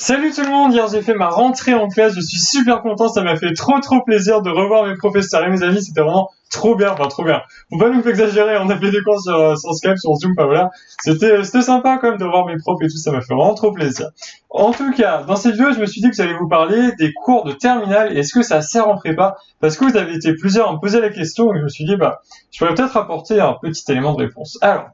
Salut tout le monde, hier j'ai fait ma rentrée en classe, je suis super content, ça m'a fait trop plaisir de revoir mes professeurs et mes amis, c'était vraiment trop bien, enfin trop bien. Faut pas nous exagérer, on a fait des cours sur Skype, sur Zoom, enfin voilà. C'était sympa quand même de voir mes profs et tout, ça m'a fait vraiment trop plaisir. En tout cas, dans cette vidéo, je me suis dit que j'allais vous parler des cours de terminale et est-ce que ça sert en prépa? Parce que vous avez été plusieurs à me poser la question et je me suis dit, je pourrais peut-être apporter un petit élément de réponse. Alors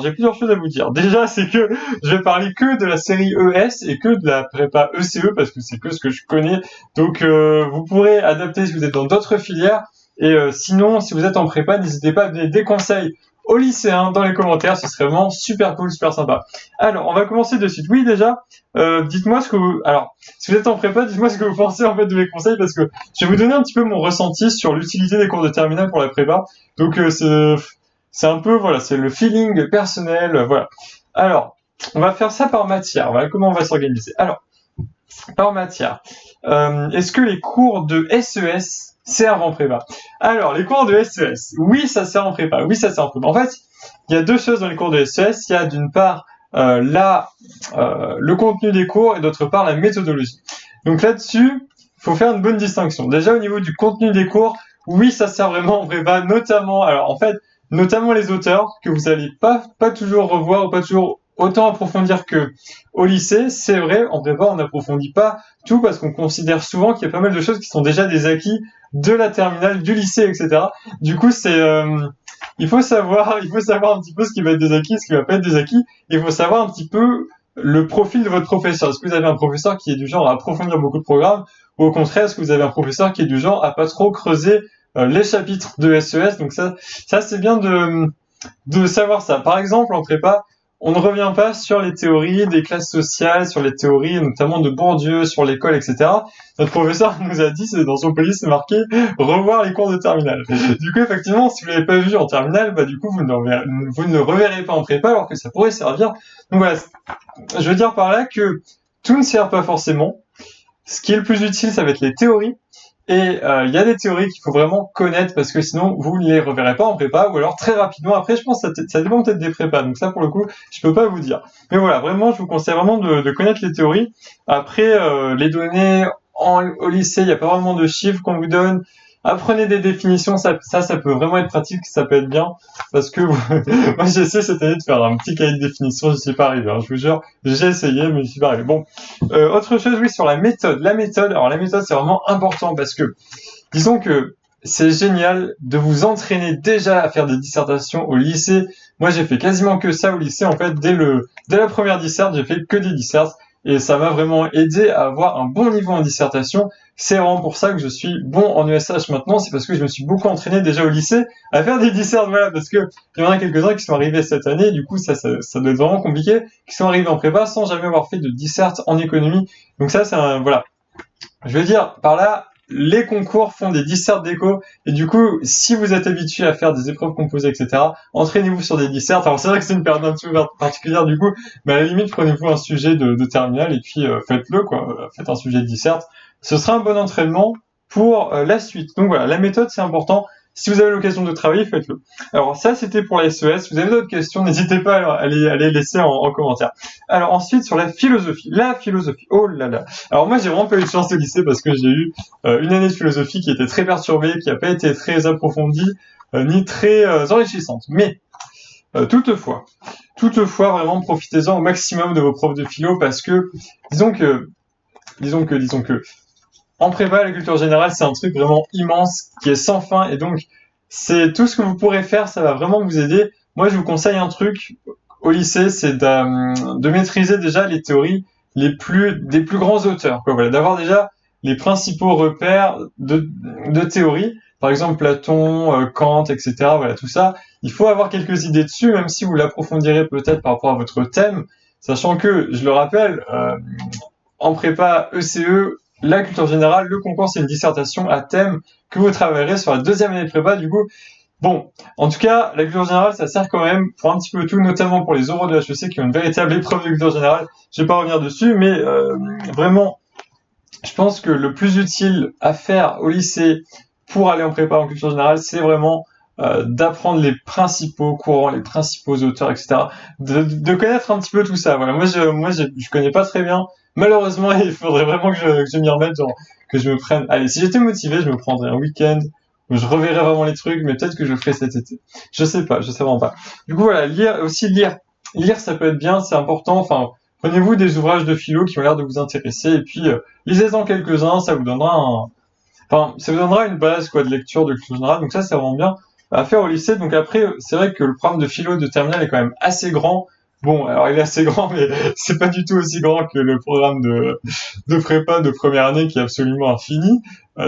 j'ai plusieurs choses à vous dire. Déjà, c'est que je vais parler que de la série ES et que de la prépa ECE parce que c'est que ce que je connais. Donc, vous pourrez adapter si vous êtes dans d'autres filières. Et sinon, si vous êtes en prépa, n'hésitez pas à donner des conseils aux lycéens dans les commentaires. Ce serait vraiment super cool, super sympa. Alors, on va commencer de suite. Oui, déjà, dites-moi ce que vous... Alors, si vous êtes en prépa, dites-moi ce que vous pensez en fait de mes conseils parce que je vais vous donner un petit peu mon ressenti sur l'utilité des cours de terminale pour la prépa. Donc, c'est un peu, voilà, c'est le feeling personnel, voilà. Alors, on va faire ça par matière. Voilà comment on va s'organiser. Alors, par matière. Est-ce que les cours de SES servent en prépa? Alors, les cours de SES, oui, ça sert en prépa. Oui, ça sert en prépa. En fait, il y a deux choses dans les cours de SES. Il y a d'une part le contenu des cours et d'autre part la méthodologie. Donc là-dessus, il faut faire une bonne distinction. Déjà, au niveau du contenu des cours, oui, ça sert vraiment en prépa, notamment les auteurs que vous allez pas toujours revoir ou pas toujours autant approfondir que au lycée. C'est vrai, en prépa, on n'approfondit pas tout parce qu'on considère souvent qu'il y a pas mal de choses qui sont déjà des acquis de la terminale, du lycée, etc. Du coup, il faut savoir un petit peu ce qui va être des acquis, ce qui va pas être des acquis. Il faut savoir un petit peu le profil de votre professeur. Est-ce que vous avez un professeur qui est du genre à approfondir beaucoup de programmes ou au contraire, est-ce que vous avez un professeur qui est du genre à pas trop creuser les chapitres de SES? Donc ça c'est bien de savoir ça. Par exemple, en prépa, on ne revient pas sur les théories des classes sociales, sur les théories notamment de Bourdieu, sur l'école, etc. Notre professeur nous a dit, c'est dans son police, c'est marqué revoir les cours de terminale. Du coup, effectivement, si vous l'avez pas vu en terminale, du coup, vous ne le reverrez pas en prépa, alors que ça pourrait servir. Donc voilà, je veux dire par là que tout ne sert pas forcément. Ce qui est le plus utile, ça va être les théories. Et il y a des théories qu'il faut vraiment connaître parce que sinon vous ne les reverrez pas en prépa ou alors très rapidement. Après, je pense que ça dépend peut-être des prépas. Donc ça, pour le coup, je peux pas vous dire. Mais voilà, vraiment, je vous conseille vraiment de connaître les théories. Après, les données au lycée, il n'y a pas vraiment de chiffres qu'on vous donne. Apprenez des définitions, ça peut vraiment être pratique, ça peut être bien, parce que moi j'ai essayé cette année de faire un petit cahier de définition, je suis pas arrivé, hein, je vous jure, j'ai essayé, mais je suis pas arrivé. Bon, autre chose, oui, sur la méthode. Alors la méthode c'est vraiment important parce que, disons que c'est génial de vous entraîner déjà à faire des dissertations au lycée. Moi j'ai fait quasiment que ça au lycée, en fait, dès la première disserte, j'ai fait que des dissertes. Et ça m'a vraiment aidé à avoir un bon niveau en dissertation. C'est vraiment pour ça que je suis bon en ESH maintenant, c'est parce que je me suis beaucoup entraîné déjà au lycée à faire des dissertes, voilà, parce que il y en a quelques-uns qui sont arrivés cette année, du coup ça doit être vraiment compliqué, qui sont arrivés en prépa sans jamais avoir fait de disserte en économie. Donc ça, voilà. Je veux dire, par là, les concours font des dissertes d'éco, et du coup, si vous êtes habitué à faire des épreuves composées, etc., entraînez-vous sur des dissertes. Alors c'est vrai que c'est une période un petit peu particulière, du coup, mais à la limite, prenez-vous un sujet de terminale, et puis faites-le, quoi. Faites un sujet de disserte. Ce sera un bon entraînement pour la suite. Donc voilà, la méthode, c'est important. Si vous avez l'occasion de travailler, faites-le. Alors ça, c'était pour la SES. Si vous avez d'autres questions, n'hésitez pas à les laisser en commentaire. Alors ensuite, sur la philosophie. La philosophie, oh là là. Alors moi, j'ai vraiment pas eu de chance au lycée parce que j'ai eu une année de philosophie qui était très perturbée, qui n'a pas été très approfondie, ni très enrichissante. Mais toutefois, vraiment, profitez-en au maximum de vos profs de philo parce que, disons que, en prépa, la culture générale, c'est un truc vraiment immense qui est sans fin et donc c'est tout ce que vous pourrez faire, ça va vraiment vous aider. Moi, je vous conseille un truc au lycée, c'est de maîtriser déjà les théories des plus grands auteurs, quoi. Voilà, d'avoir déjà les principaux repères de théorie. Par exemple, Platon, Kant, etc. Voilà, tout ça. Il faut avoir quelques idées dessus, même si vous l'approfondirez peut-être par rapport à votre thème, sachant que, je le rappelle, en prépa ECE, la culture générale, le concours, c'est une dissertation à thème que vous travaillerez sur la deuxième année de prépa. Du coup, bon, en tout cas, la culture générale, ça sert quand même pour un petit peu tout, notamment pour les oraux de HEC qui ont une véritable épreuve de culture générale. Je vais pas revenir dessus, mais vraiment, je pense que le plus utile à faire au lycée pour aller en prépa en culture générale, c'est vraiment d'apprendre les principaux courants, les principaux auteurs, etc. De connaître un petit peu tout ça. Voilà, je connais pas très bien. Malheureusement, il faudrait vraiment que je m'y remette, genre, que je me prenne. Allez, si j'étais motivé, je me prendrais un week-end où je reverrais vraiment les trucs, mais peut-être que je le ferai cet été. Je sais vraiment pas. Du coup, voilà, lire, ça peut être bien, c'est important. Enfin, prenez-vous des ouvrages de philo qui ont l'air de vous intéresser, et puis lisez-en quelques-uns, ça vous donnera une base quoi de lecture de culture générale. Donc ça, c'est vraiment bien à faire au lycée. Donc après, c'est vrai que le programme de philo de terminale est quand même assez grand. Bon, alors il est assez grand, mais c'est pas du tout aussi grand que le programme de prépa de première année qui est absolument infini,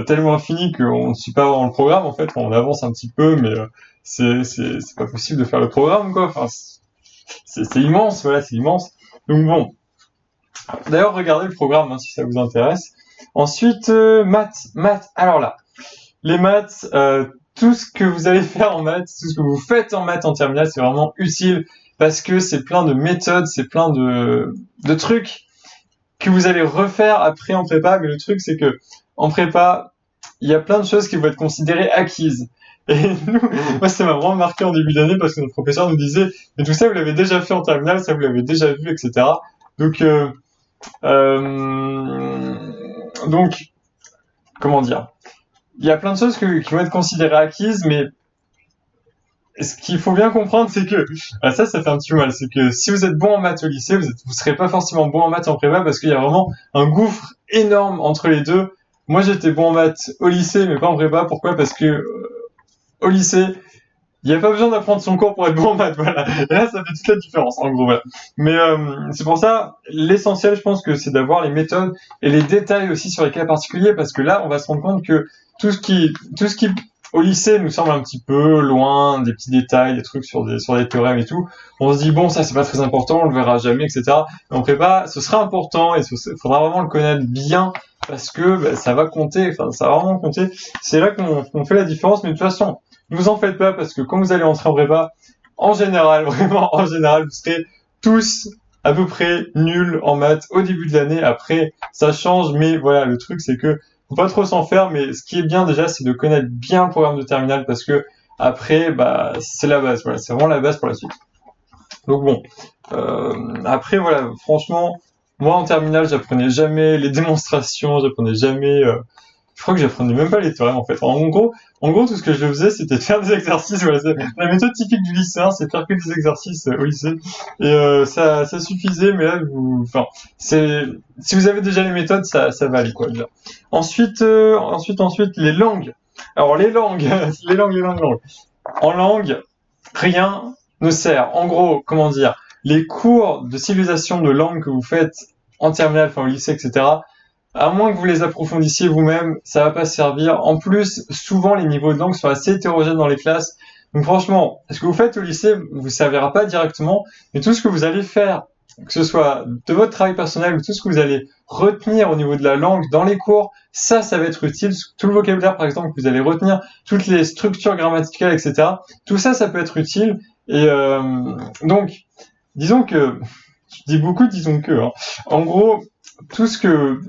tellement infini qu'on ne suit pas vraiment le programme. En fait, on avance un petit peu, mais c'est pas possible de faire le programme quoi. Enfin, c'est immense, voilà, c'est immense. Donc bon, d'ailleurs, regardez le programme hein, si ça vous intéresse. Ensuite, maths. Alors là, les maths, tout ce que vous allez faire en maths, tout ce que vous faites en maths en terminale, c'est vraiment utile parce que c'est plein de méthodes, c'est plein de trucs que vous allez refaire après en prépa. Mais le truc, c'est que en prépa, il y a plein de choses qui vont être considérées acquises. Et nous, moi, ça m'a vraiment marqué en début d'année parce que notre professeur nous disait, mais tout ça, vous l'avez déjà fait en terminale, ça, vous l'avez déjà vu, etc. Donc, donc, comment dire? Il y a plein de choses qui vont être considérées acquises, mais ce qu'il faut bien comprendre, c'est que ça fait un petit peu mal. C'est que si vous êtes bon en maths au lycée, vous serez pas forcément bon en maths en prépa parce qu'il y a vraiment un gouffre énorme entre les deux. Moi, j'étais bon en maths au lycée, mais pas en prépa. Pourquoi? Parce que au lycée, il n'y a pas besoin d'apprendre son cours pour être bon en maths, voilà. Et là, ça fait toute la différence, en gros, voilà. Mais c'est pour ça, l'essentiel, je pense que c'est d'avoir les méthodes et les détails aussi sur les cas particuliers, parce que là, on va se rendre compte que tout ce qui, au lycée, nous semble un petit peu loin, des petits détails, des trucs sur des théorèmes et tout. On se dit, bon, ça, c'est pas très important, on le verra jamais, etc. Mais en prépa, ce sera important et il faudra vraiment le connaître bien, parce que ça va compter, enfin, ça va vraiment compter. C'est là qu'on fait la différence, mais de toute façon, ne vous en faites pas parce que quand vous allez entrer en prépa, en général, vraiment en général, vous serez tous à peu près nuls en maths au début de l'année. Après, ça change, mais voilà, le truc c'est que faut pas trop s'en faire. Mais ce qui est bien déjà, c'est de connaître bien le programme de terminale parce que après, c'est la base. Voilà, c'est vraiment la base pour la suite. Donc bon, après voilà, franchement, moi en terminale, j'apprenais jamais les démonstrations, j'apprenais jamais. Je crois que j'apprenais même pas les théorèmes en fait. En gros, tout ce que je faisais, c'était de faire des exercices. Voilà, c'est la méthode typique du lycéen, c'est de faire que des exercices au lycée. Et ça suffisait. Mais là, si vous avez déjà les méthodes, ça va aller quoi. Déjà. Ensuite, les langues. Alors les langues, les langues. En langue, rien ne sert. En gros, comment dire, les cours de civilisation de langue que vous faites en terminale, enfin au lycée, etc. À moins que vous les approfondissiez vous-même, ça va pas servir. En plus, souvent les niveaux de langue sont assez hétérogènes dans les classes. Donc franchement, ce que vous faites au lycée vous servira pas directement, mais tout ce que vous allez faire, que ce soit de votre travail personnel ou tout ce que vous allez retenir au niveau de la langue dans les cours, ça va être utile. Tout le vocabulaire, par exemple, que vous allez retenir, toutes les structures grammaticales, etc. Tout ça, ça peut être utile. Et donc, disons que, je dis beaucoup, disons que, hein. En gros, tout ce que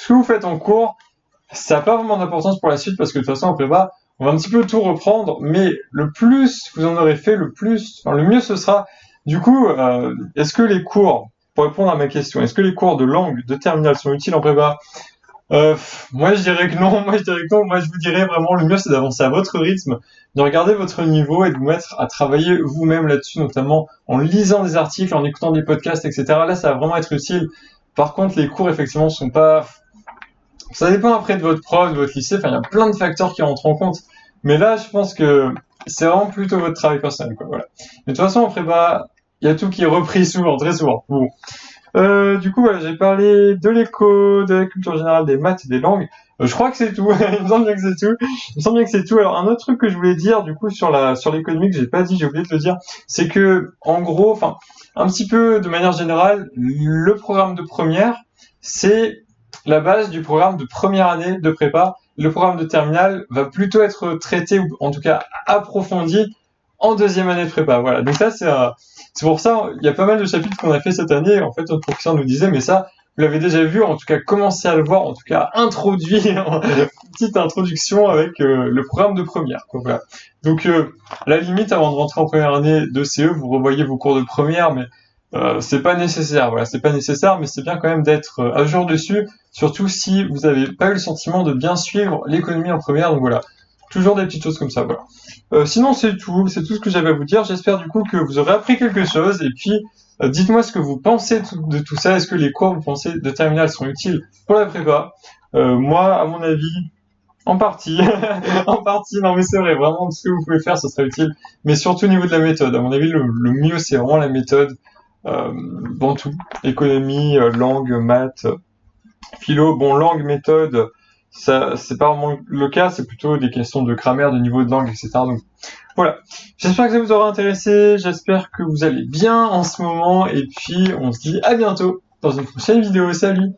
vous faites en cours, ça n'a pas vraiment d'importance pour la suite parce que de toute façon, en prépa, on va un petit peu tout reprendre, mais le plus vous en aurez fait, le mieux ce sera. Du coup, est-ce que les cours, pour répondre à ma question, est-ce que les cours de langue de terminale sont utiles en prépa? Moi je dirais que non, moi je vous dirais vraiment le mieux c'est d'avancer à votre rythme, de regarder votre niveau et de vous mettre à travailler vous-même là-dessus, notamment en lisant des articles, en écoutant des podcasts, etc. Là ça va vraiment être utile. Par contre les cours effectivement sont pas... Ça dépend après de votre prof, de votre lycée, enfin il y a plein de facteurs qui rentrent en compte. Mais là je pense que c'est vraiment plutôt votre travail personnel, quoi, voilà. Mais de toute façon en prépa, il y a tout qui est repris souvent, très souvent. Bon. Du coup, voilà, j'ai parlé de l'éco, de la culture générale, des maths et des langues. Je crois que c'est tout. Il me semble bien que c'est tout. Alors, un autre truc que je voulais dire, du coup, sur l'économie que j'ai pas dit, j'ai oublié de le dire, c'est que, en gros, enfin, un petit peu de manière générale, le programme de première, c'est la base du programme de première année de prépa. Le programme de terminale va plutôt être traité, ou en tout cas approfondi, en deuxième année de prépa. Voilà. Donc ça, c'est pour ça, il y a pas mal de chapitres qu'on a fait cette année. En fait, notre professeur nous disait, mais ça, vous l'avez déjà vu, en tout cas commencé à le voir, en tout cas introduit, une petite introduction avec le programme de première, quoi, voilà. Donc à la limite, avant de rentrer en première année de CE, vous revoyez vos cours de première, mais c'est pas nécessaire, voilà, c'est pas nécessaire, mais c'est bien quand même d'être à jour dessus, surtout si vous avez pas eu le sentiment de bien suivre l'économie en première, donc voilà. Toujours des petites choses comme ça, voilà. Sinon c'est tout ce que j'avais à vous dire. J'espère du coup que vous aurez appris quelque chose, et puis dites-moi ce que vous pensez de tout ça. Est-ce que les cours, vous pensez, de terminale sont utiles pour la prépa? Moi, à mon avis, en partie, en partie, non mais c'est vrai, vraiment tout ce que vous pouvez faire, ce serait utile, mais surtout au niveau de la méthode. À mon avis, le mieux c'est vraiment la méthode dans tout, économie, langue, maths, philo. Bon, langue, méthode, ça c'est pas vraiment le cas, c'est plutôt des questions de grammaire, de niveau de langue, etc. Donc voilà, j'espère que ça vous aura intéressé, j'espère que vous allez bien en ce moment, et puis on se dit à bientôt dans une prochaine vidéo. Salut!